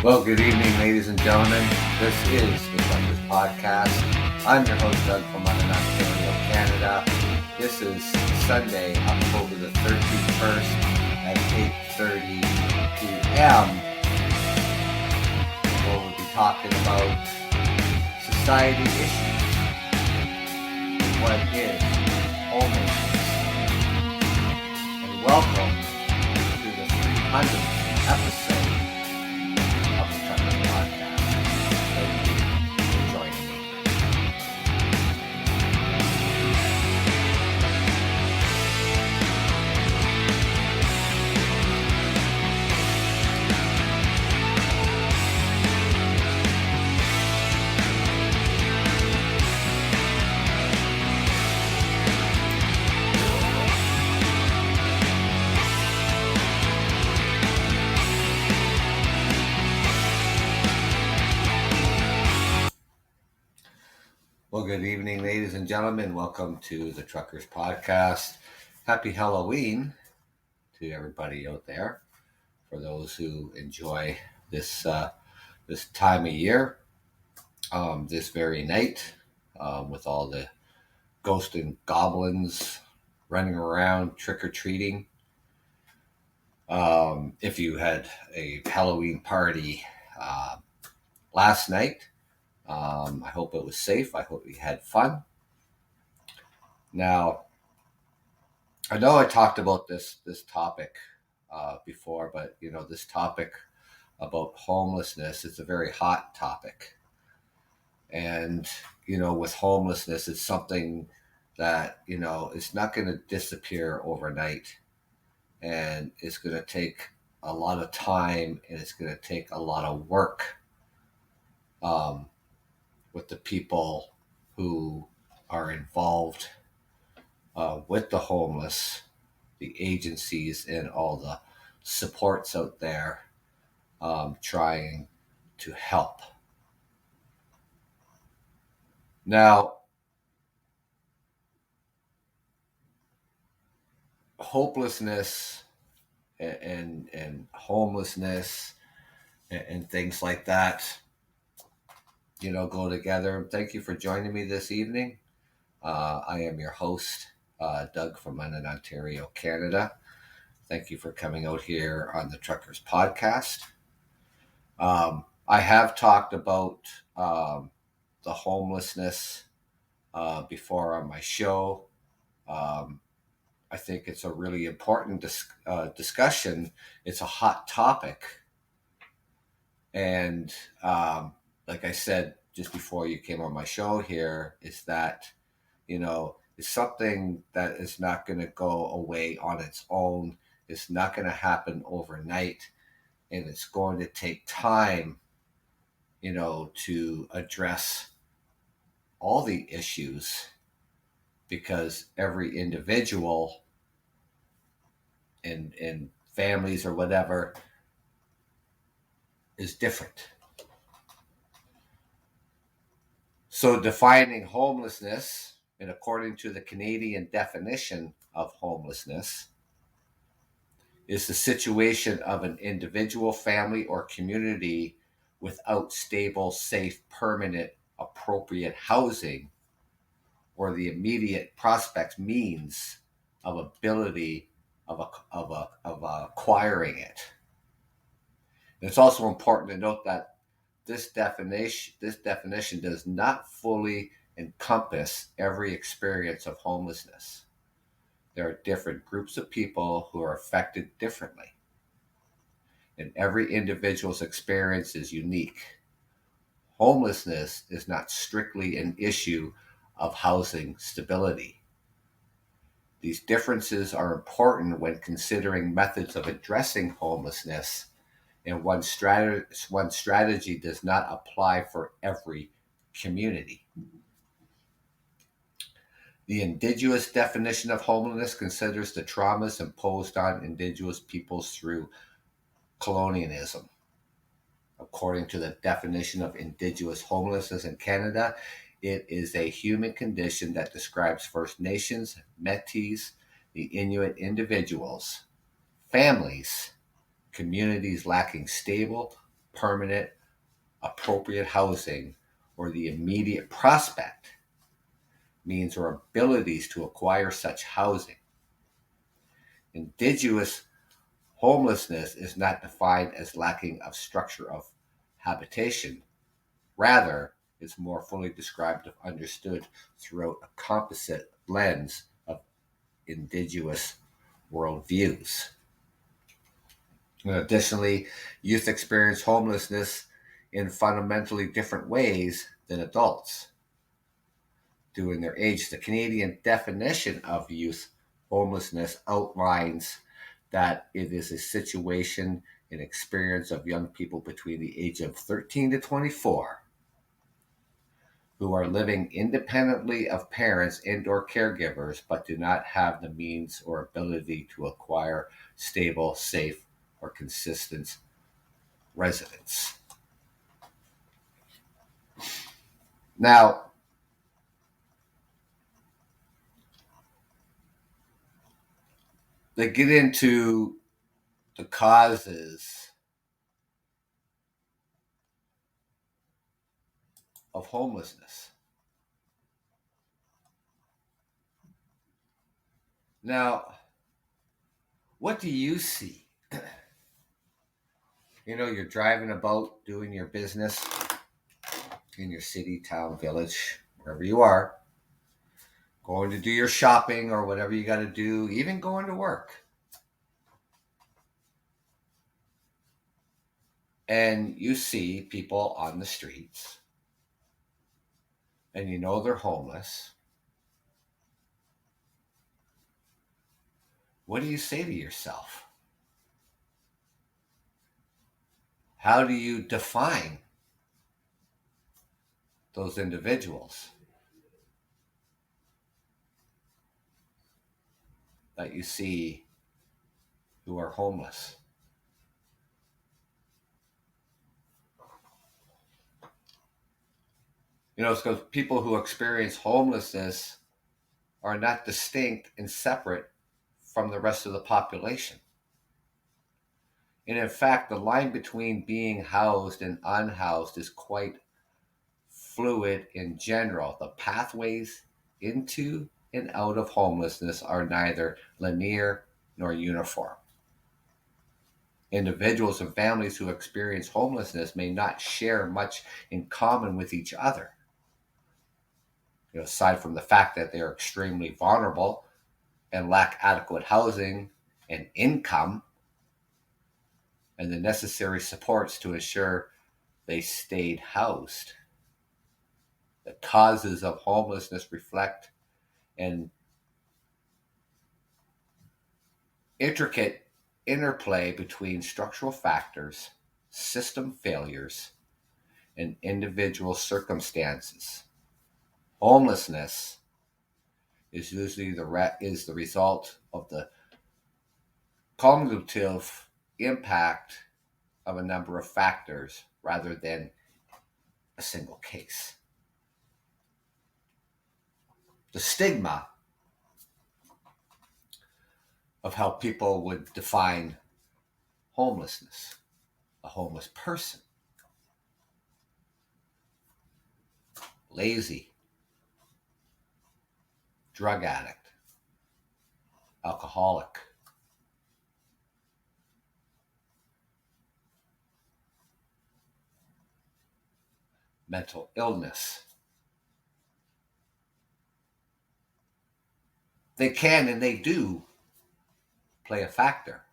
Well, good evening, ladies and gentlemen. This is the Truckers Podcast. I'm your host, Doug from London, Ontario, Canada. This is Sunday, October the 31st at 8:30 p.m. where we'll be talking about society issues. What is homelessness? And welcome to the 300th episode of the Truckers Podcast. Thank you for joining me. Well, good evening, ladies and gentlemen. Welcome to the Truckers Podcast. Happy Halloween to everybody out there. For those who enjoy this time of year, this very night, with all the ghosts and goblins running around trick-or-treating. If you had a Halloween party last night, I hope it was safe. I hope you had fun. Now, I know I talked about this topic before, but this topic about homelessness is a very hot topic. And with homelessness, it's something that it's not going to disappear overnight, and it's going to take a lot of time, and it's going to take a lot of work with the people who are involved with the homeless, the agencies, and all the supports out there trying to help. Now, hopelessness and homelessness and things like that, go together. Thank you for joining me this evening. I am your host, Doug from London, Ontario, Canada. Thank you for coming out here on the Truckers Podcast. I have talked about the homelessness before on my show. I think it's a really important discussion. It's a hot topic. And like I said just before you came on my show here, is that, it's something that is not going to go away on its own. It's not going to happen overnight. And it's going to take time, to address all the issues, because every individual and families or whatever is different. So defining homelessness, and according to the Canadian definition of homelessness, is the situation of an individual, family, or community without stable, safe, permanent, appropriate housing, or the immediate prospect means of ability of acquiring it. And it's also important to note that this definition does not fully encompass every experience of homelessness. There are different groups of people who are affected differently, and every individual's experience is unique. Homelessness is not strictly an issue of housing stability. These differences are important when considering methods of addressing homelessness, and one strategy does not apply for every community. The indigenous definition of homelessness considers the traumas imposed on indigenous peoples through colonialism. According to the definition of indigenous homelessness in Canada, it is a human condition that describes First Nations, Métis, the Inuit individuals, families, communities lacking stable, permanent, appropriate housing, or the immediate prospect, means, or abilities to acquire such housing. Indigenous homelessness is not defined as lacking of structure of habitation. Rather, it's more fully described if understood throughout a composite lens of indigenous worldviews. Additionally, youth experience homelessness in fundamentally different ways than adults do in their age. The Canadian definition of youth homelessness outlines that it is a situation and experience of young people between the age of 13 to 24 who are living independently of parents and or caregivers but do not have the means or ability to acquire stable, safe, or consistent residence. Now, they get into the causes of homelessness. Now, what do you see? You're driving about doing your business in your city, town, village, wherever you are, going to do your shopping or whatever you got to do, even going to work. And you see people on the streets and they're homeless. What do you say to yourself? How do you define those individuals that you see who are homeless? It's because people who experience homelessness are not distinct and separate from the rest of the population. And in fact, the line between being housed and unhoused is quite fluid in general. The pathways into and out of homelessness are neither linear nor uniform. Individuals and families who experience homelessness may not share much in common with each other. Aside from the fact that they're extremely vulnerable and lack adequate housing and income and the necessary supports to ensure they stayed housed. The causes of homelessness reflect an intricate interplay between structural factors, system failures, and individual circumstances. Homelessness is usually the result of the cumulative impact of a number of factors rather than a single case. The stigma of how people would define homelessness, a homeless person: lazy, drug addict, alcoholic, mental illness. They can and they do play a factor.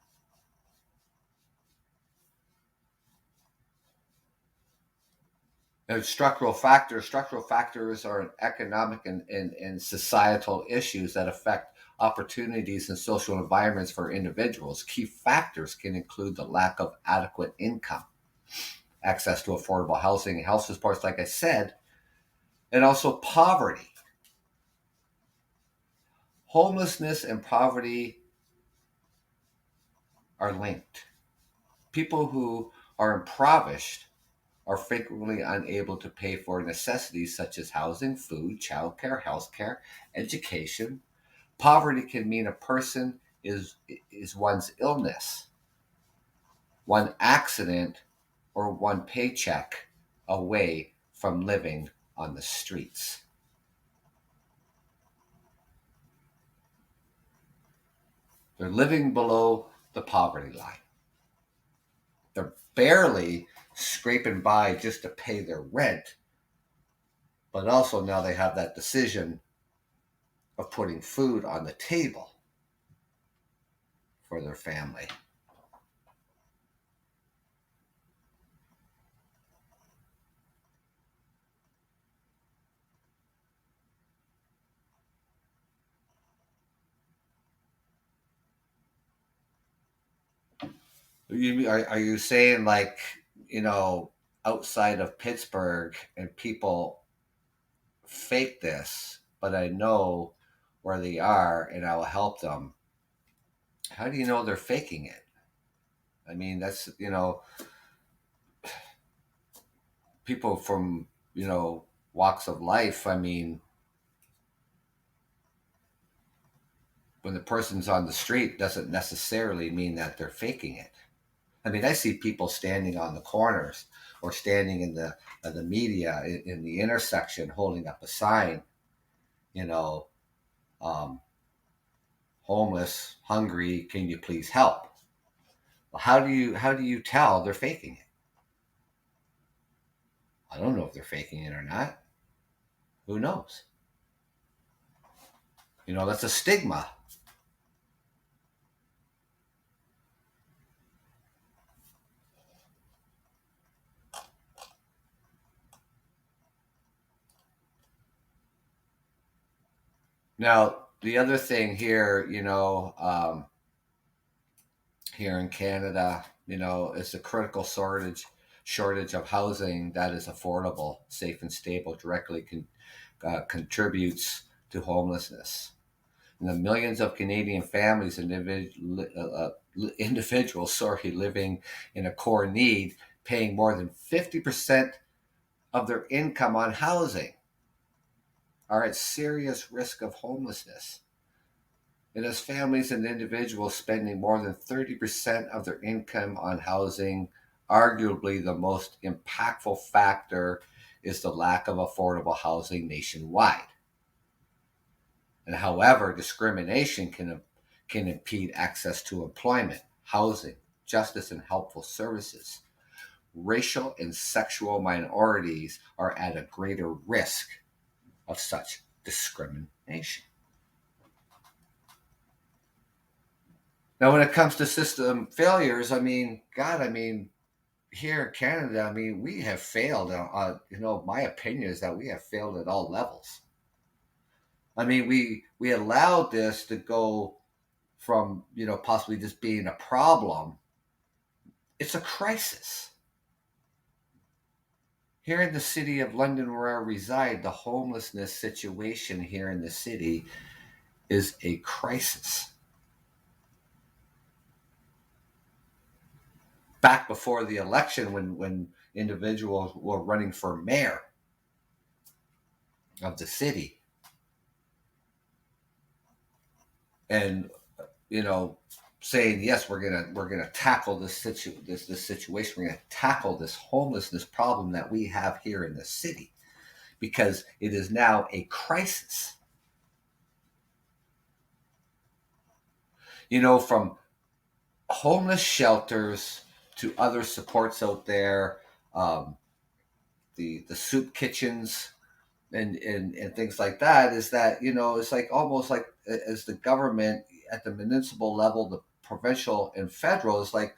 And structural factors are economic and societal issues that affect opportunities and social environments for individuals. Key factors can include the lack of adequate income, access to affordable housing and health supports, like I said, and also poverty. Homelessness and poverty are linked. People who are impoverished are frequently unable to pay for necessities such as housing, food, childcare, healthcare, education. Poverty can mean a person is one's illness, one accident, or one paycheck away from living on the streets. They're living below the poverty line. They're barely scraping by just to pay their rent, but also now they have that decision of putting food on the table for their family. Are you saying like, you know, outside of Pittsburgh and people fake this, but I know where they are and I will help them? How do you know they're faking it? I mean, that's, people from, walks of life. I mean, when the person's on the street doesn't necessarily mean that they're faking it. I mean, I see people standing on the corners or standing in the media in the intersection holding up a sign, you know, um, homeless, hungry, can you please help? Well, how do you tell they're faking it? I don't know if they're faking it or not. Who knows? That's a stigma. Now, the other thing here, here in Canada, is a critical shortage of housing that is affordable, safe, and stable directly contributes to homelessness. And the millions of Canadian families and individuals, living in a core need, paying more than 50% of their income on housing, are at serious risk of homelessness. And as families and individuals spending more than 30% of their income on housing, arguably the most impactful factor is the lack of affordable housing nationwide. And however, discrimination can impede access to employment, housing, justice, and helpful services. Racial and sexual minorities are at a greater risk of such discrimination. Now, when it comes to system failures, I mean, God, I mean, here in Canada, I mean, we have failed. My opinion is that we have failed at all levels. I mean, we allowed this to go from, possibly just being a problem. It's a crisis. Here in the city of London, where I reside, the homelessness situation here in the city is a crisis. Back before the election, when individuals were running for mayor of the city, and saying yes, we're gonna tackle this situation, we're gonna tackle this homelessness problem that we have here in the city, because it is now a crisis. From homeless shelters to other supports out there, um, the soup kitchens and things like that, is that it's like almost like as the government at the municipal level, the provincial and federal, is like,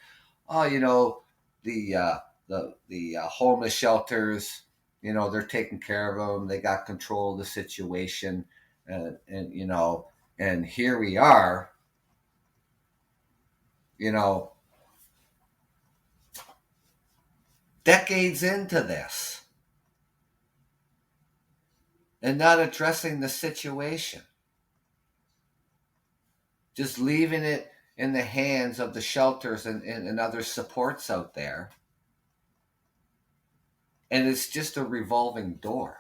oh, the homeless shelters, they're taking care of them, they got control of the situation, and here we are, you know decades into this and not addressing the situation, just leaving it in the hands of the shelters and other supports out there. And it's just a revolving door.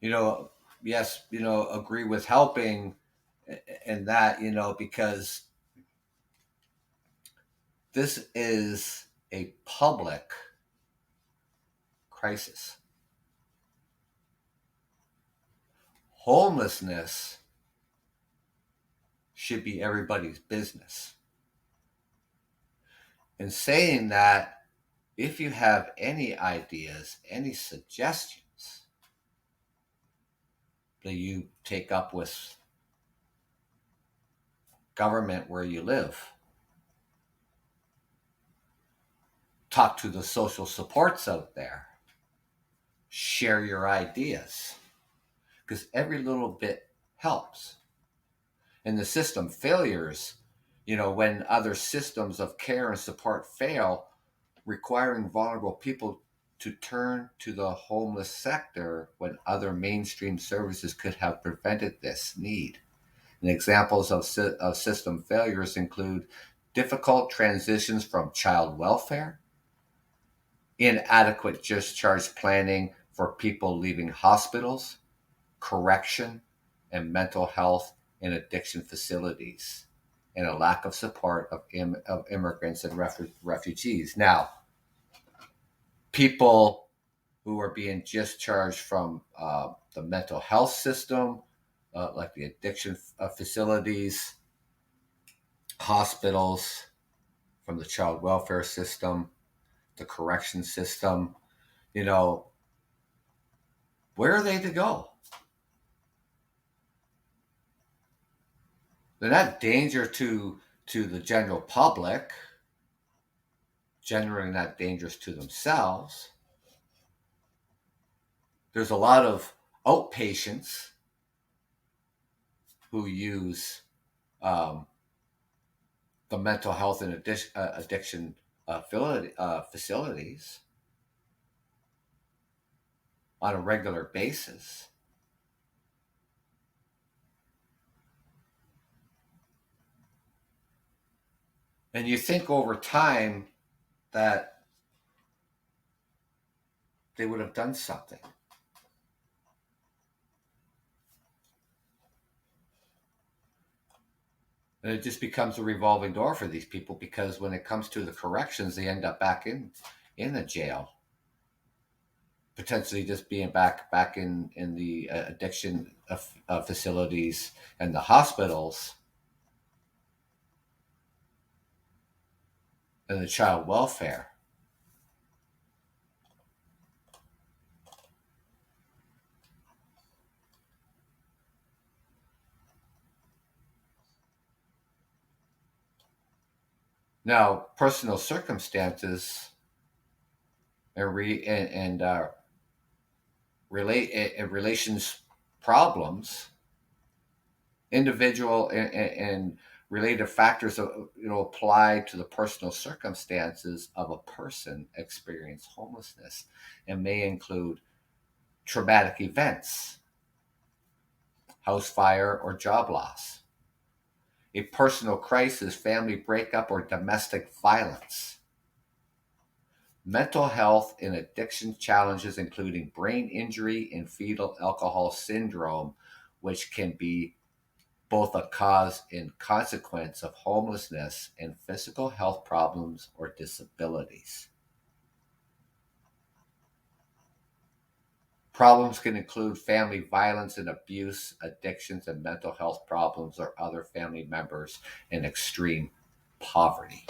You know, yes, agree with helping and that, because this is a public crisis. Homelessness should be everybody's business. And saying that, if you have any ideas, any suggestions that you take up with government where you live, talk to the social supports out there, share your ideas, because every little bit helps. And the system failures, when other systems of care and support fail, requiring vulnerable people to turn to the homeless sector when other mainstream services could have prevented this need. And examples of system failures include difficult transitions from child welfare, inadequate discharge planning for people leaving hospitals, correction and mental health and addiction facilities, and a lack of support of immigrants and refugees. Now, people who are being discharged from the mental health system, like the addiction facilities, hospitals, from the child welfare system, the correction system, you know, where are they to go? They're not danger to the general public, generally not dangerous to themselves. There's a lot of outpatients who use um, the mental health and addiction facilities on a regular basis. And you think over time that they would have done something. And it just becomes a revolving door for these people, because when it comes to the corrections, they end up back in the jail, potentially just being back in the addiction facilities and the hospitals and the child welfare. Now, personal circumstances and relations problems, individual and related factors, apply to the personal circumstances of a person experiencing homelessness, and may include traumatic events, house fire or job loss, a personal crisis, family breakup, or domestic violence, mental health and addiction challenges, including brain injury and fetal alcohol syndrome, which can be both a cause and consequence of homelessness, and physical health problems or disabilities. Problems can include family violence and abuse, addictions, and mental health problems, or other family members in extreme poverty.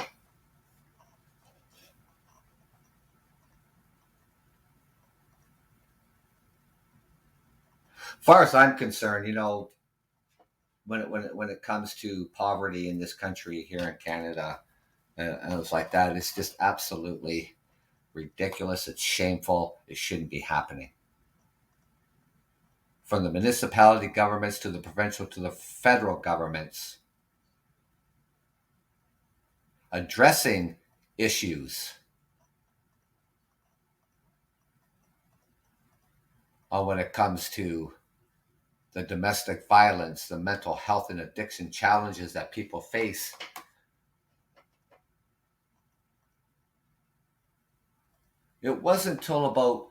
As far as I'm concerned, when it comes to poverty in this country here in Canada, and it's like that, it's just absolutely ridiculous. It's shameful. It shouldn't be happening. From the municipality governments to the provincial to the federal governments, addressing issues on when it comes to the domestic violence, the mental health and addiction challenges that people face. It wasn't until about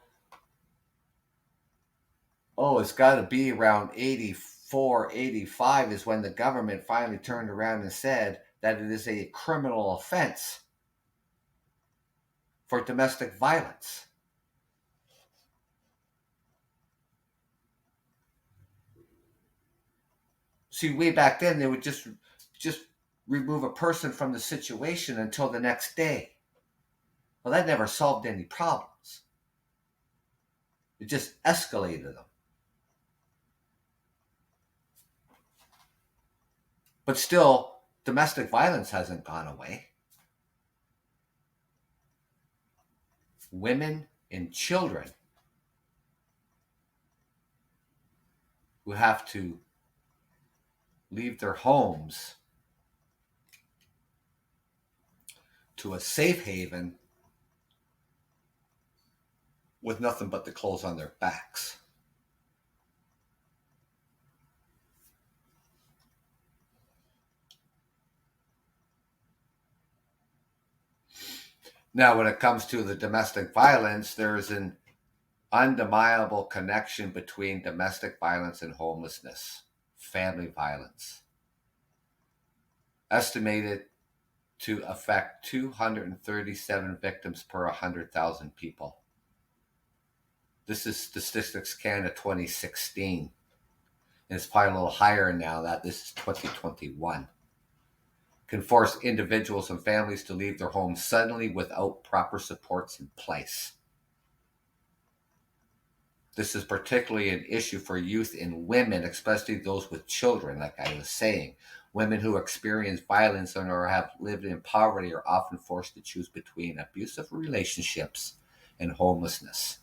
Oh, it's got to be around 84, 85 is when the government finally turned around and said that it is a criminal offense for domestic violence. See, way back then, they would just remove a person from the situation until the next day. Well, that never solved any problems. It just escalated them. But still, domestic violence hasn't gone away. Women and children who have to leave their homes to a safe haven with nothing but the clothes on their backs. Now, when it comes to the domestic violence, there's an undeniable connection between domestic violence and homelessness, family violence, estimated to affect 237 victims per 100,000 people. This is Statistics Canada 2016. And it's probably a little higher now that this is 2021. Can force individuals and families to leave their homes suddenly without proper supports in place. This is particularly an issue for youth and women, especially those with children, like I was saying. Women who experience violence or have lived in poverty are often forced to choose between abusive relationships and homelessness.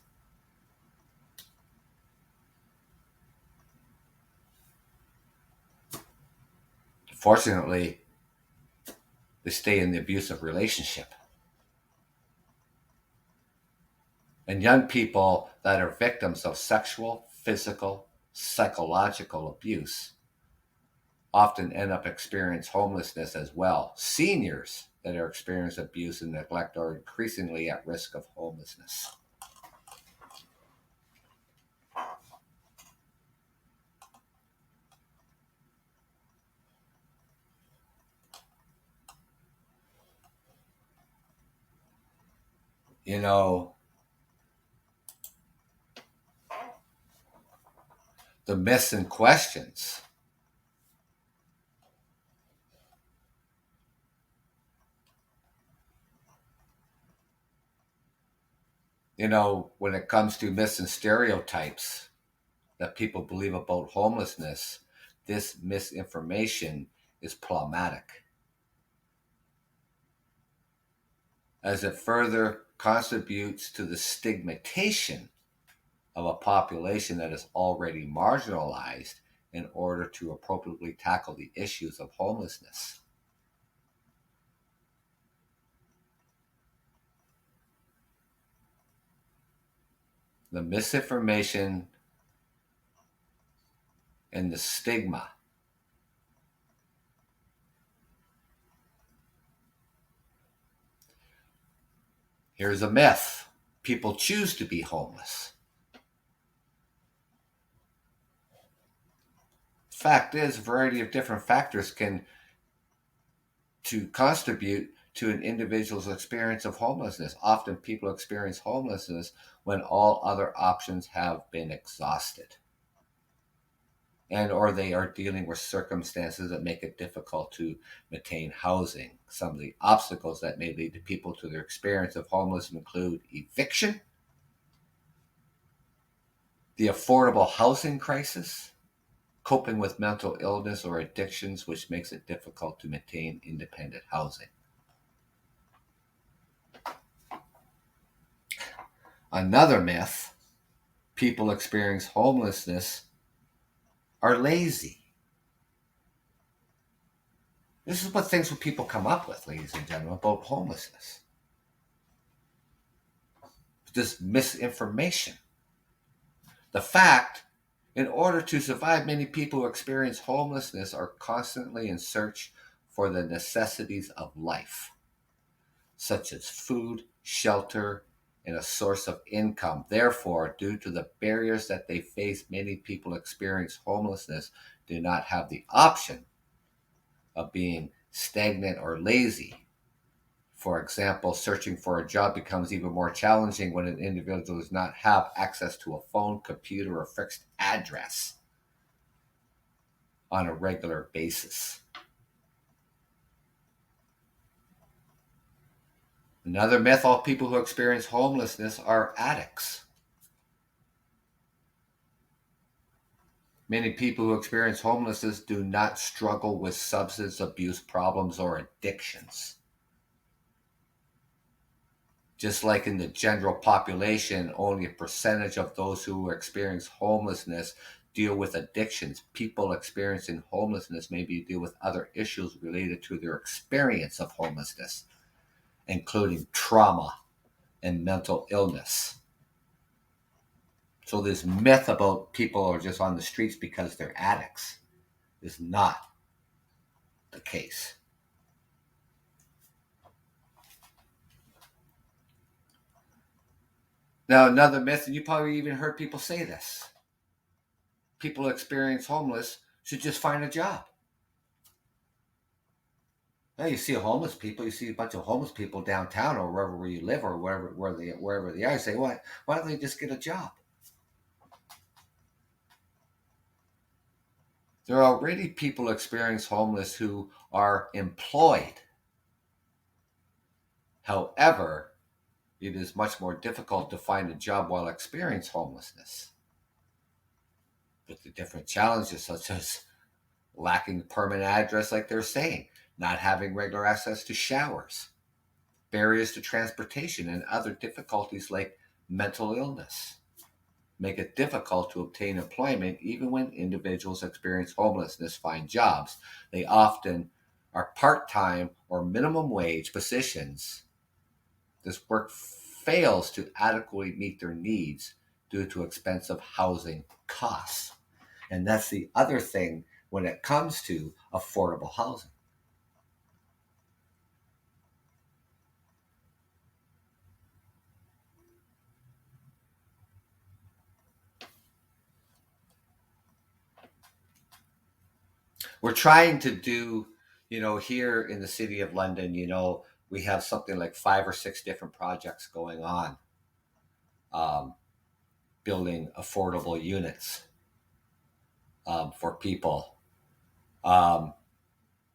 Fortunately, they stay in the abusive relationship. And young people that are victims of sexual, physical, psychological abuse often end up experiencing homelessness as well. Seniors that are experiencing abuse and neglect are increasingly at risk of homelessness. You know, the myths and questions. You know, when it comes to myths and stereotypes that people believe about homelessness, this misinformation is problematic, as it further contributes to the stigmatization of a population that is already marginalized in order to appropriately tackle the issues of homelessness. The misinformation and the stigma. Here's a myth: people choose to be homeless. Fact is, a variety of different factors can to contribute to an individual's experience of homelessness. Often people experience homelessness when all other options have been exhausted, and or they are dealing with circumstances that make it difficult to maintain housing. Some of the obstacles that may lead to people to their experience of homelessness include eviction, the affordable housing crisis, coping with mental illness or addictions, which makes it difficult to maintain independent housing. Another myth: people experience homelessness are lazy. This is what things what people come up with, ladies and gentlemen, about homelessness. This misinformation. The fact, in order to survive, many people who experience homelessness are constantly in search for the necessities of life, such as food, shelter, and a source of income. Therefore, due to the barriers that they face, many people experience homelessness do not have the option of being stagnant or lazy. For example, searching for a job becomes even more challenging when an individual does not have access to a phone, computer, or fixed address on a regular basis. Another myth: all people who experience homelessness are addicts. Many people who experience homelessness do not struggle with substance abuse problems or addictions. Just like in the general population, only a percentage of those who experience homelessness deal with addictions. People experiencing homelessness maybe deal with other issues related to their experience of homelessness, including trauma and mental illness. So this myth about people are just on the streets because they're addicts is not the case. Now, another myth, and you probably even heard people say this: people who experience homeless should just find a job. Now, you see homeless people, you see a bunch of homeless people downtown or wherever you live or wherever they are. You say, why don't they just get a job? There are already people experience homeless who are employed. However, it is much more difficult to find a job while experiencing homelessness. With the different challenges such as lacking permanent address, like they're saying, not having regular access to showers, barriers to transportation, and other difficulties like mental illness make it difficult to obtain employment. Even when individuals experience homelessness find jobs, they often are part-time or minimum wage positions. This work fails to adequately meet their needs due to expensive housing costs. And that's the other thing when it comes to affordable housing. We're trying to do, here in the city of London, we have something like 5 or 6 different projects going on, um, building affordable units for people. Um,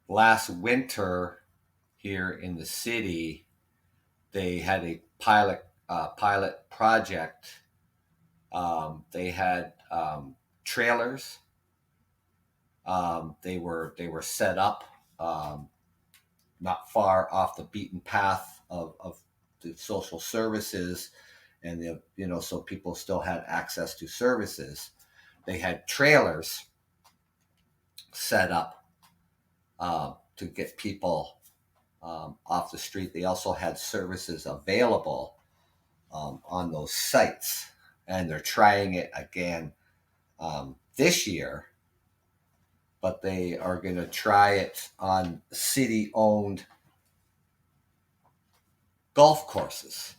Last winter here in the city, they had a pilot project. They had trailers. They were set up not far off the beaten path of the social services, and so people still had access to services. They had trailers set up to get people off the street. They also had services available on those sites, and they're trying it again this year, but they are going to try it on city-owned golf courses.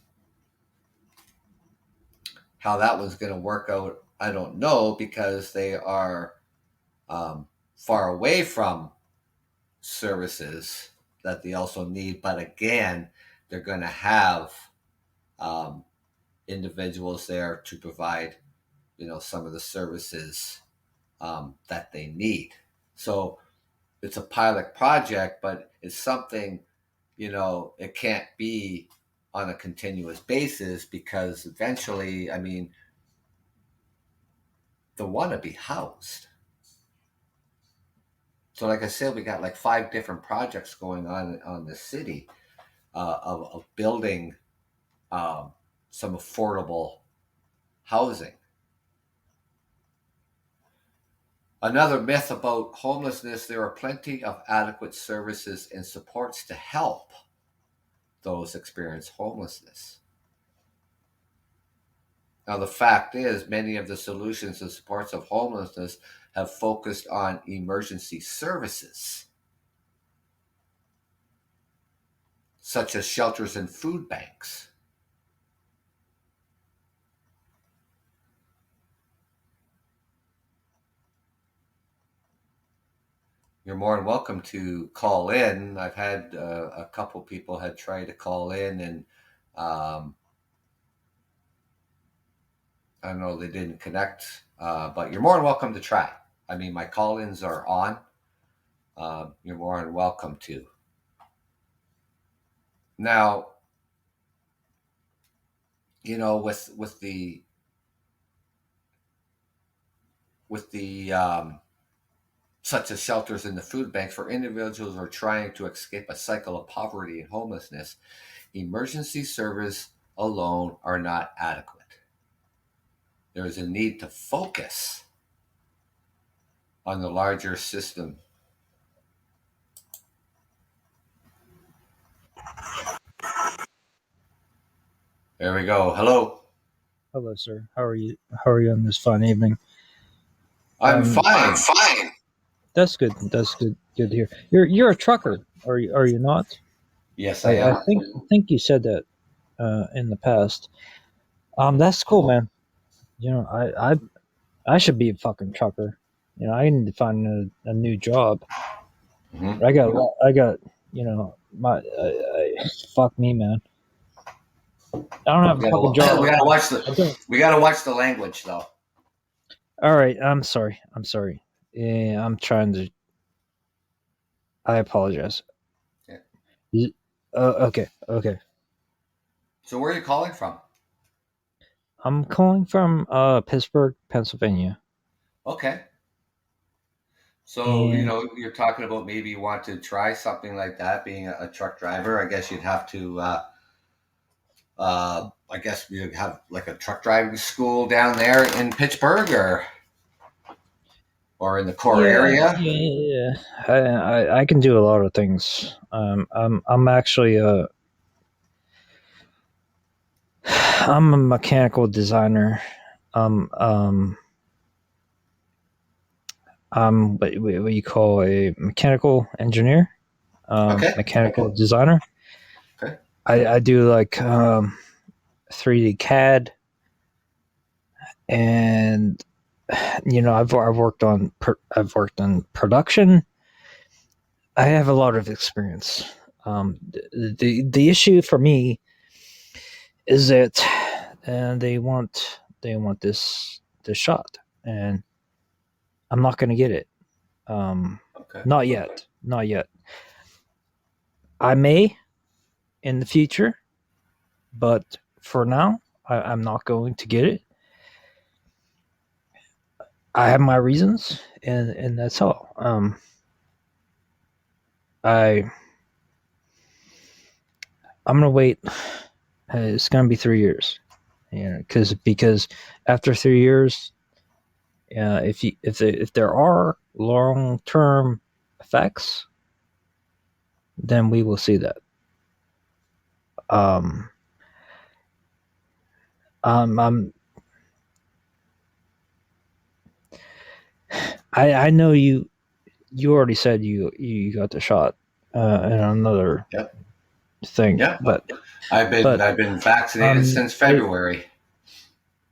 How that was going to work out, I don't know, because they are far away from services that they also need. But again, they're going to have um, individuals there to provide, some of the services that they need. So it's a pilot project, but it's something, it can't be on a continuous basis, because eventually, they want to be housed. So like I said, we got like 5 different projects going on the city of building some affordable housing. Another myth about homelessness: there are plenty of adequate services and supports to help those experience homelessness. Now, the fact is, many of the solutions and supports of homelessness have focused on emergency services, such as shelters and food banks. you're more than welcome to call in. I've had a couple people had tried to call in, and um, I don't know, they didn't connect. But you're more than welcome to try. I mean, my call-ins are on. You're more than welcome to. Now, with the such as shelters and the food banks for individuals who are trying to escape a cycle of poverty and homelessness, emergency service alone are not adequate. There is a need to focus on the larger system. There we go. Hello. Hello, sir. How are you? How are you on this fine evening? I'm I'm fine. fine. That's good. That's good. Good to hear. You're a trucker, are you not? Yes, I I am. think you said that in the past. That's cool, man. You know, I should be a fucking trucker. You know, I need to find a new job. Hmm. I got fuck me, man. I don't have We a fucking gotta job. we gotta watch the I don't. we gotta watch the language though. All right, I'm sorry. I'm sorry. Yeah, I'm trying to. I apologize. Yeah. Okay, okay. So where are you calling from? I'm calling from Pittsburgh, Pennsylvania, Okay. So and you're talking about maybe you want to try something like that, being a truck driver. I guess you'd have to. I guess you have like a truck driving school down there in Pittsburgh, or in the core yeah, area. yeah, I can do a lot of things. I'm actually I'm a mechanical designer. Um, um, I'm what you call a mechanical engineer, Okay. mechanical designer. Okay. I do like 3D CAD, and I've worked on production. I have a lot of experience. The issue for me is that they want this shot, and I'm not going to get it. Okay. Not yet. Not yet. I may in the future, but for now, I'm not going to get it. I have my reasons, and that's all. I I'm gonna wait. It's gonna be 3 years. Because after 3 years, if there are long term effects, then we will see that. Um, I'm I know you already said you got the shot and another Yep. thing, Yep. but I've been vaccinated um since I February.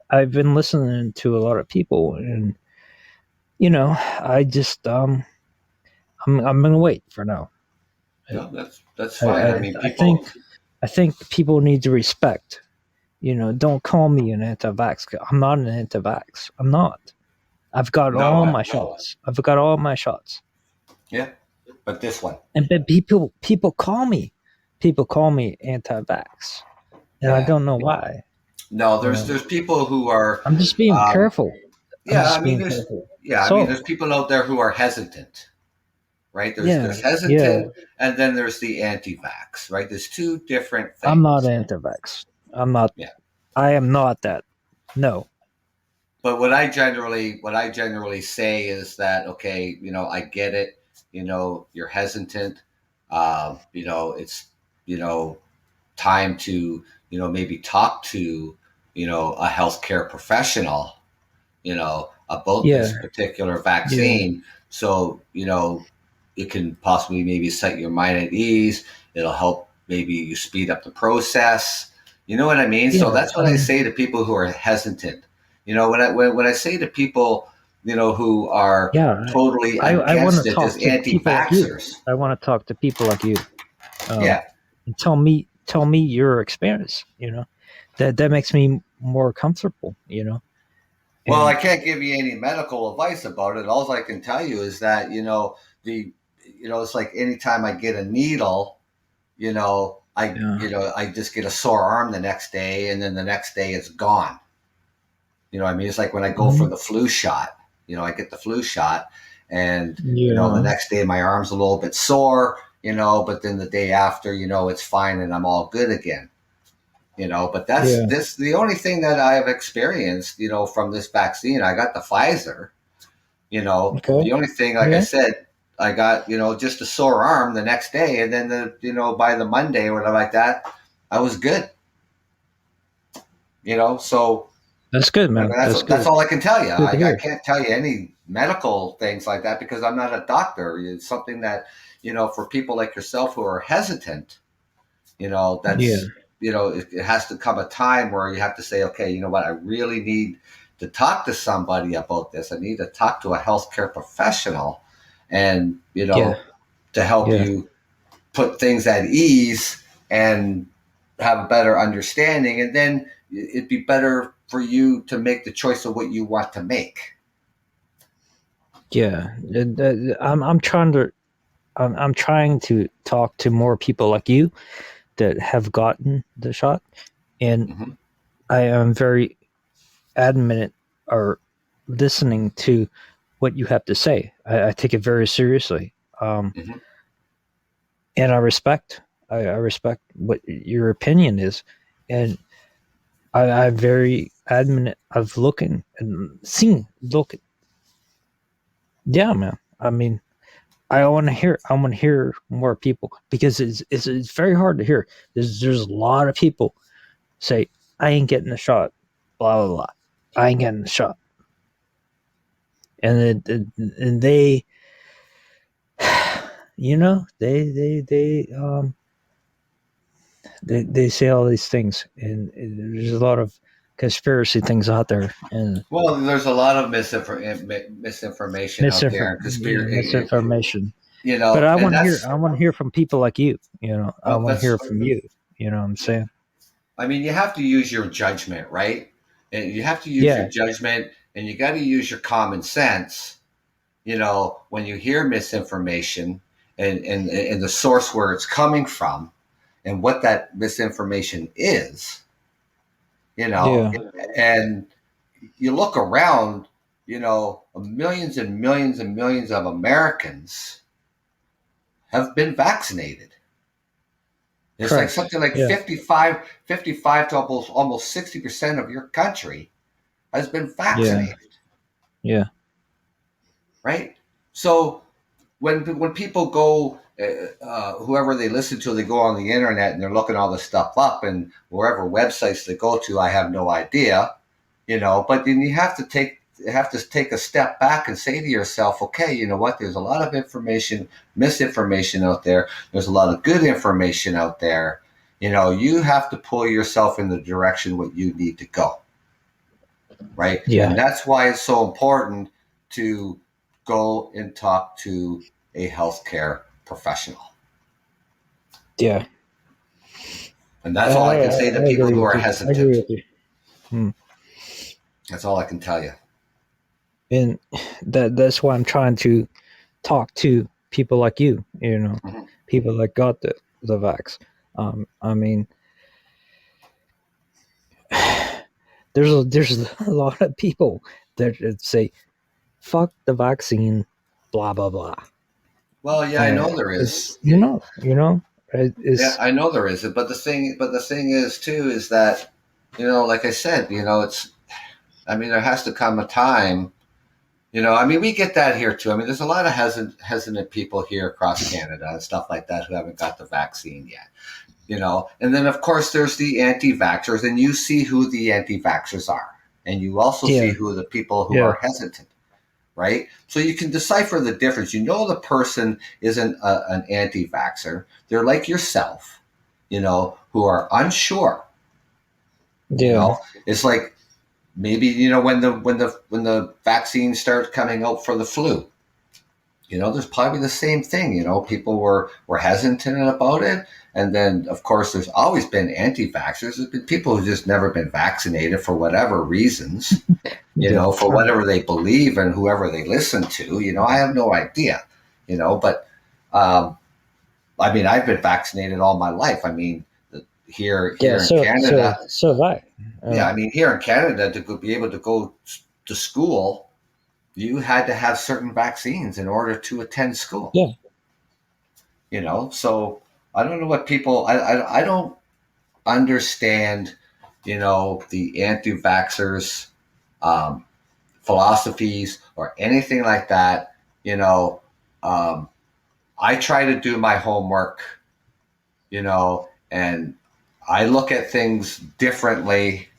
I've been listening to a lot of people, and I just I'm gonna wait for now. I No, that's I, fine. I I mean, I people. think I think people need to respect. Don't call me an anti-vax. I'm not an anti-vax. I'm not. I've got No. all my shots. I've got all my shots. Yeah. But this one. And but people call me anti-vax, and I Yeah. don't know why. No, You there's know, there's people who are. I'm just being Um, careful. I'm yeah. I just mean, being there's. careful. Yeah. I mean, So there's people out there who are hesitant, right? There's yeah, yeah. hesitant, and then there's the anti-vax, right? There's two different I'm not things. anti-vax. I'm not. Yeah. I am not that. No. But what I generally say is that, okay, I get it. You're hesitant. It's you know time to maybe talk to a healthcare professional about Yeah. this particular Yeah. vaccine. So, it can possibly maybe set your mind at ease. It'll help maybe you speed up the process. You know what I mean? So Yeah. that's what I say to people who are hesitant. When I say to people who are Yeah, totally I want to against it as talk to people like you. anti-vaxxers. I want to talk to people like you. Um, Yeah. and tell me your experience. That makes me more comfortable. Well, I And can't give you any medical advice about it. All I can tell you is that, the, it's like anytime I get a needle, yeah, I just get a sore arm the next day, and then the next day it's gone. You know what I mean? It's like when I go for mhm, the flu shot, I get the flu shot, and, the yeah, next day my arm's a little bit sore, but then the day after, it's fine and I'm all good again. But that's yeah. this the only thing that I've experienced, from this vaccine. I got the Pfizer. Okay, The only thing, like I yeah, said, I got, just a sore arm the next day, and then by the Monday or whatever like that, I was good. So that's good, I mean, man. that's That's that's good. all I can tell you. Good to I hear. can't tell you any medical things like that because I'm not a doctor. It's something that, for people like yourself who are hesitant, Yeah, that's, it has to come a time where you have to say, okay, you know what, I really need to talk to somebody about this. I need to talk to a healthcare professional, and, yeah, to help yeah, you put things at ease and have a better understanding. And then it'd be better for you to make the choice of what you want to make. yeah. I'm trying to talk to more people like you that have gotten the shot, and Mm-hmm. I am very adamant or listening to what you have to say. I take it very seriously, Mm-hmm. and I respect what your opinion is, and I'm very adamant of looking and seeing. Look, yeah, man. I mean, I want to hear more people because it's very hard to hear. There's a lot of people say I ain't getting the shot, blah blah blah. I ain't getting the shot, and they, they say all these things, and there's a lot of conspiracy things out there, and Well, there's a lot of misinformation out there, and misinformation. But and that's, I want to hear from people like you. I well, want to hear from you. You know what I'm saying? I mean, you have to use your judgment, right? And you have to use your Yeah, judgment, and you got to use your common sense, when you hear misinformation, and the source where it's coming from and what that misinformation is, you know, yeah, and you look around, millions and millions and millions of Americans have been vaccinated. It's like correct. something like Yeah, 55 to almost 60% of your country has been yeah, vaccinated, yeah, right? So when people go, whoever they listen to, they go on the internet and they're looking all this stuff up, and wherever websites they go to, I have no idea, But then you have to take a step back and say to yourself, okay, you know what? There's a lot of misinformation out there. There's a lot of good information out there. You have to pull yourself in the direction what you need to go, right? And yeah, that's why it's so important to go and talk to a healthcare professional. yeah. And that's all I can say to I people agree who with are you. I agree hesitant. with you. Hmm. That's all I can tell you. And that's why I'm trying to talk to people like you. Mm-hmm. People that got the vax. I mean, there's a lot of people that say fuck the vaccine, blah blah blah. Well, yeah, I know there is. It's Yeah, it's I know there is. But the thing is too is that, like I said, it's. I mean, there has to come a time. I mean, we get that here too. I mean, there's a lot of hesitant people here across Canada and stuff like that who haven't got the vaccine yet. And then of course there's the anti-vaxxers, and you see who the anti-vaxxers are, and you also see yeah, who the people who yeah, are hesitant, right? So you can decipher the difference. The person isn't an anti-vaxxer. They're like yourself, who are unsure. yeah, It's like maybe when the vaccines start coming out for the flu, there's probably the same thing. People were hesitant about it, and then of course there's always been anti-vaxxers. There's been people who've just never been vaccinated for whatever reasons, Yeah, for whatever they believe and whoever they listen to. I have no idea, but um, I mean, I've been vaccinated all my life. I mean, here yeah. here in Canada, So have I. yeah, I mean, here in Canada, be able to go to school, you had to have certain vaccines in order to attend school. Yeah, So I don't know what people. I don't understand. The anti-vaxxers um, philosophies or anything like that. Um, I try to do my homework. And I look at things differently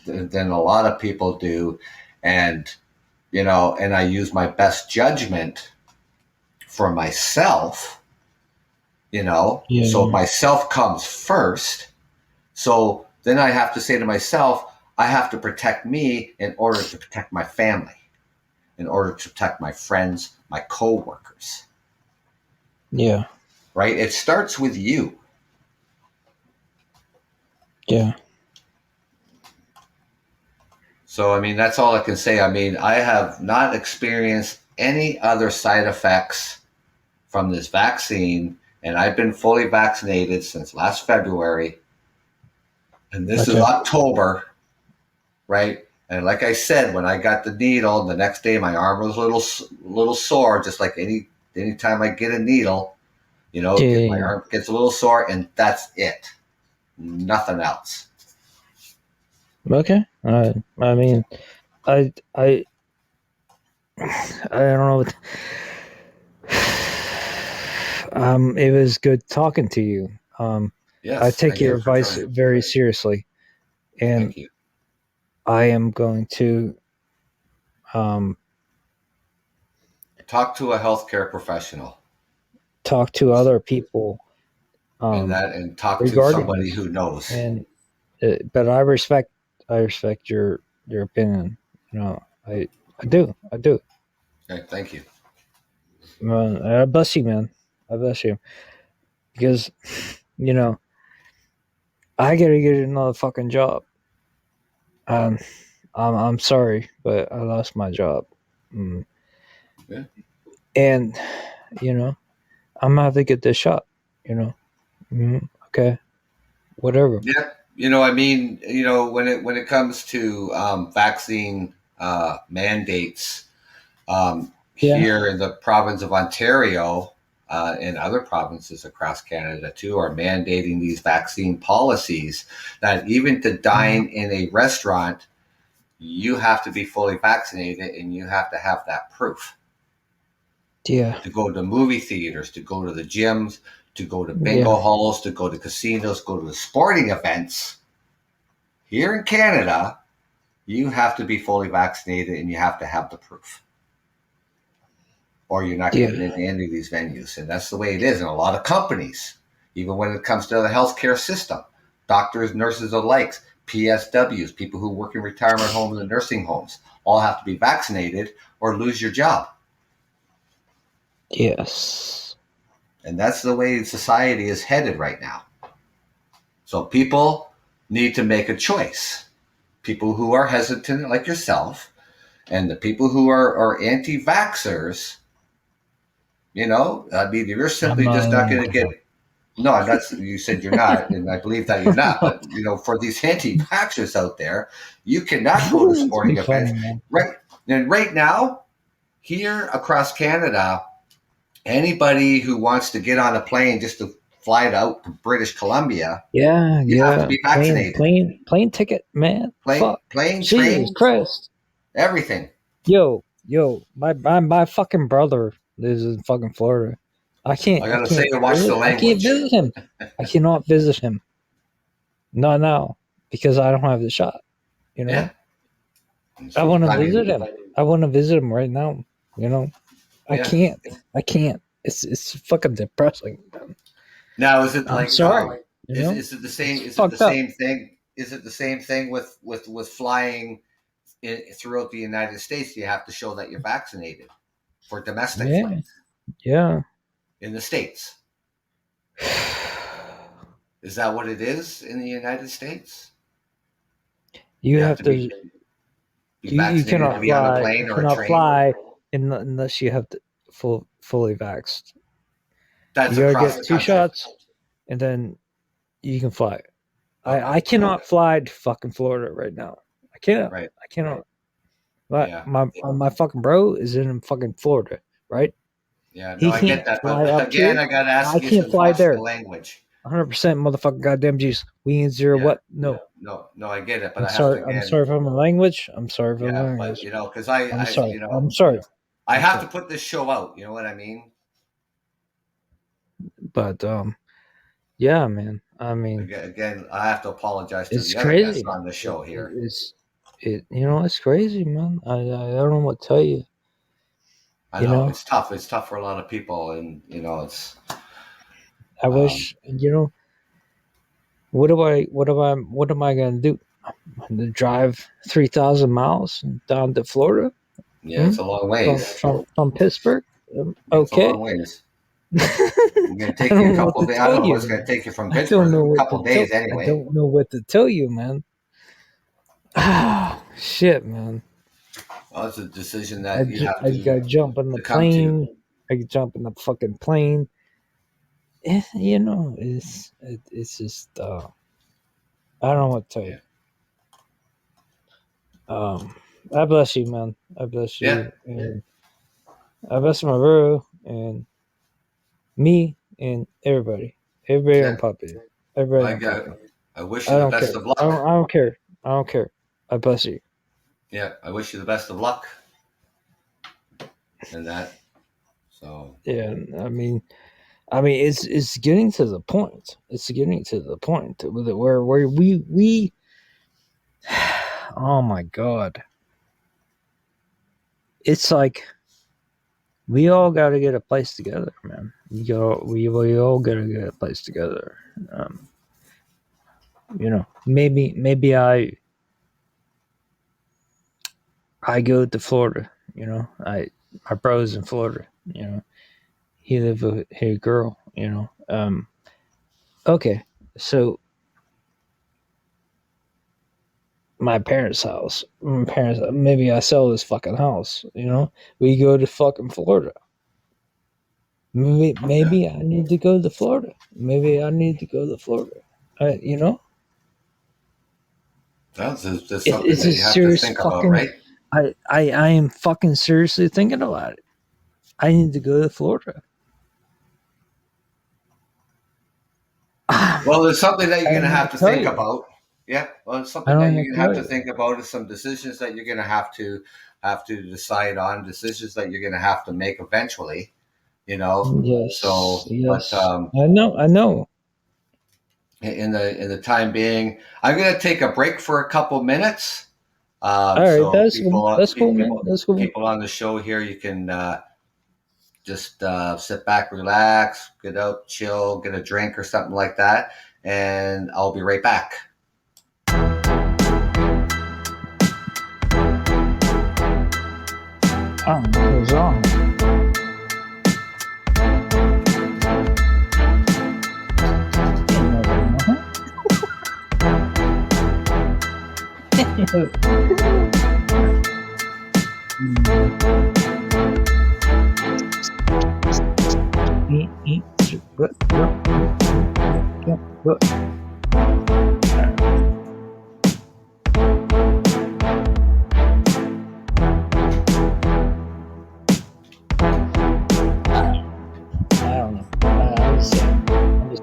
than a lot of people do, and and I use my best judgment for myself. So yeah, myself comes first. So then I have to say to myself, I have to protect me in order to protect my family, in order to protect my friends, my coworkers. yeah, Right? It starts with you. yeah. So, I mean, that's all I can say. I mean, I have not experienced any other side effects from this vaccine, and I've been fully vaccinated since last February, and this is Okay. October, right? And like I said, when I got the needle, the next day my arm was a little sore, just like anytime I get a needle, my Yeah. arm gets a little sore, and that's it. Nothing else. Okay. I mean, I I I don't know. It was good talking to you. I Yes, take thank your you for advice joining. very seriously, and Thank you. I am going to um, Talk to a healthcare professional, talk to other people um, and talk to regarding somebody this. who knows. And but I respect your opinion. You know, I do. Okay, thank you. I bless you, man. I bless you because you know I gotta get another fucking job. Um, I'm sorry, but I lost my job. Mm. Yeah. And you know I'm gonna have to get this shot. You know, okay, whatever. Yeah, I mean, when it comes to vaccine mandates, Yeah, here in the province of Ontario, and other provinces across Canada too, are mandating these vaccine policies that even to yeah, dine in a restaurant, you have to be fully vaccinated and you have to have that proof yeah, to go to movie theaters, to go to the gyms, to go to yeah, bingo halls, to go to casinos, go to the sporting events. Here in Canada, you have to be fully vaccinated and you have to have the proof, or you're not getting yeah, into any of these venues. And that's the way it is in a lot of companies, even when it comes to the healthcare system. Doctors, nurses alike, PSWs, people who work in retirement homes and nursing homes, all have to be vaccinated or lose your job. yes, And that's the way society is headed right now. So people need to make a choice. People who are hesitant, like yourself, and the people who are anti vaxxers, I mean, you're I'm simply not just an not going to get. anti. No, I'm not. You said you're not, and I believe that you're not. But for these anti-vaxxers out there, you cannot go to It's sporting be events. funny, man. Right, and right now, here across Canada, anybody who wants to get on a plane just to fly out to British Columbia, Yeah, you have to yeah. be vaccinated. Plane ticket, man. Plane, Fuck. plane, Jesus train, Christ. everything. Yo, my fucking brother lives in fucking Florida. I gotta say to watch the I can't language. visit him. I cannot visit him. Not now because I don't have the shot. You Yeah. know, I want to I mean, visit him. I want to visit him right now. You know, I yeah. can't. I can't. It's fucking depressing. Now, is it I'm like sorry. You is know, is it the same? it's Is it the fucked up. same thing? Is it the same thing with flying? throughout the United States, you have to show that you're vaccinated for domestic Yeah, flights yeah. in the States. Is that what it is in the United States? You You have have to to. be You vaccinated to cannot be on a fly. You plane or a cannot train. fly unless you have to fully vaxxed. That's You gotta across get the two country, shots, and then you can fly. I okay, cannot fly to fucking Florida right now. I can't. right? I cannot. My Yeah, my fucking bro is in fucking Florida, right? yeah. No, He I get can't that, fly but up again, here. I got to ask I you can't to fly watch the there. language. 100% motherfucking goddamn juice. We ain't zero Yeah, what? No. no, no. I get it, but I'm I have to sorry. I'm again. sorry for my language. I'm sorry for my Yeah, but language. because I'm I, sorry. I'm sorry. I I'm have to sorry. put this show out. You know what I mean? But yeah, man. I mean, Again, I have to apologize to it's the other guests crazy. on the show here. It's crazy, man. I don't know what to tell you. I You know know, it's tough. It's tough for a lot of people, and it's. I Um, wish. What am I gonna do? To drive 3,000 miles down to Florida? yeah, Hmm? it's a long From ways. Pittsburgh? Yeah, it's a Okay. long ways. It's gonna I take you a don't know what couple of to days. I tell don't know you, what's gonna man. take you from I don't Pittsburgh. know A what couple to of tell. days I anyway. don't know what to tell you, man. Ah, shit, man. Well, it's a decision that you have I gotta jump on the to come to. plane. I could jump in the fucking plane. It's just I don't know what to tell you. Yeah, I bless you, man. I bless yeah, you, and I bless my bro and me and everybody. Everybody yeah. on Puppy. Everybody Well, on Puppy. I wish you I the don't best care. of luck. I don't care. I don't care. I bless you. Yeah, I wish you the best of luck in that. So Yeah, it's getting to the point. It's getting to the point where we oh my god. It's like we all got to get a place together, man. We all got to get a place together. Um, maybe I go to Florida. My bro's in Florida. He live with a girl. Okay, so my parents' house. My parents. Maybe I sell this fucking house. We go to fucking Florida. Maybe yeah, maybe I need to go to Florida. Maybe I need to go to Florida. You know, that's something it's that a you have to serious think about, fucking. right? I am fucking seriously thinking about it. I need to go to Florida. I Well, it's something that you're going don't to know have what to to tell think you. about. Yeah, well, it's I something don't that know you're what going to to have tell to you. think about. Is some decisions that you're going to have to decide on. Decisions that you're going to have to make eventually. Yes, So, but yes. I know. in the time being, I'm going to take a break for a couple minutes. All right, So that's cool. That's cool, man. That's cool. people on the show here, you can just sit back, relax, get out, chill, get a drink or something like that, and I'll be right back. I don't know what's wrong. I don't know. I'm just saying. I'm just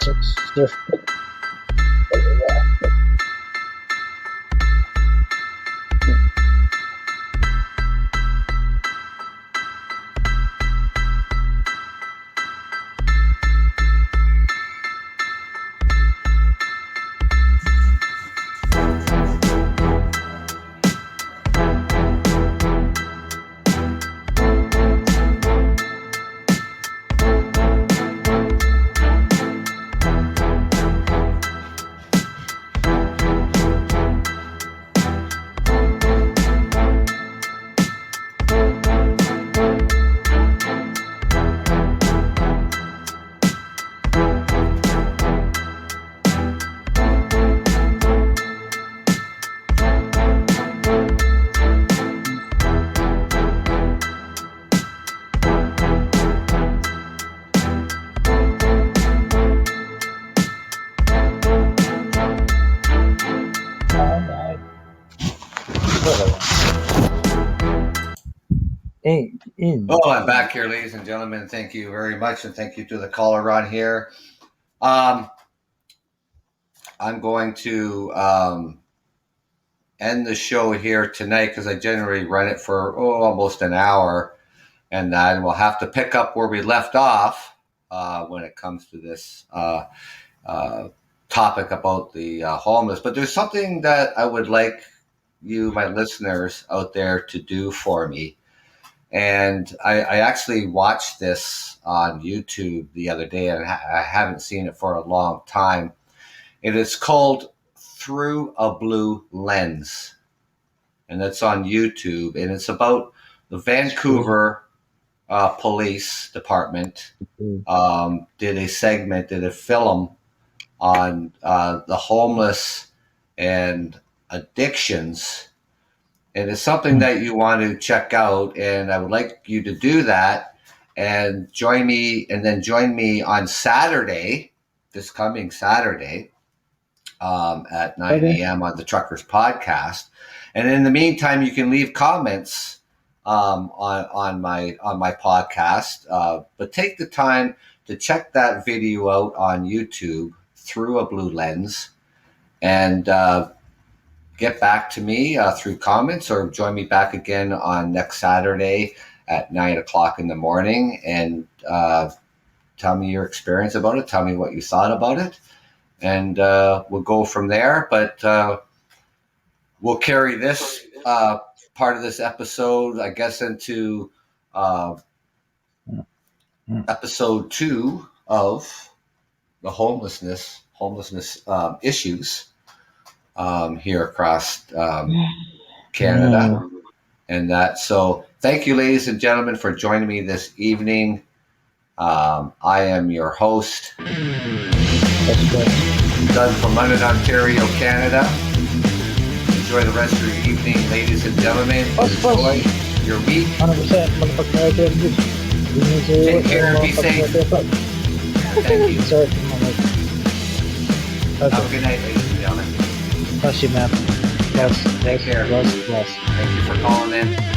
so it's Oh, I'm back here, ladies and gentlemen. Thank you very much, and thank you to the caller on here. Um, I'm going to end the show here tonight because I generally run it for almost an hour, and then we'll have to pick up where we left off when it comes to this topic about the homeless. But there's something that I would like you, my listeners out there, to do for me. And I actually watched this on YouTube the other day, and I haven't seen it for a long time. It is called Through a Blue Lens, and it's on YouTube, and it's about the Vancouver Police Department did a film on the homeless and addictions. And it's something that you want to check out, and I would like you to do that and join me on Saturday, this coming Saturday, at 9 a.m. on the Truckers Podcast. And in the meantime, you can leave comments on my podcast, but take the time to check that video out on YouTube, Through a Blue Lens, and get back to me through comments, or join me back again on next Saturday at 9 o'clock in the morning, and tell me your experience about it. Tell me what you thought about it, and we'll go from there. But we'll carry this part of this episode, I guess, into episode 2 of the homelessness issues here across Canada, and that. So thank you, ladies and gentlemen, for joining me this evening. I am your host, Doug from London, Ontario, Canada. Enjoy the rest of your evening, ladies and gentlemen. Enjoy your week. 100%. Take care and be safe. Thank you. Sorry. Have a good night, ladies and gentlemen. Bless you, man. Bless. Take care. Bless. Thank you for calling in.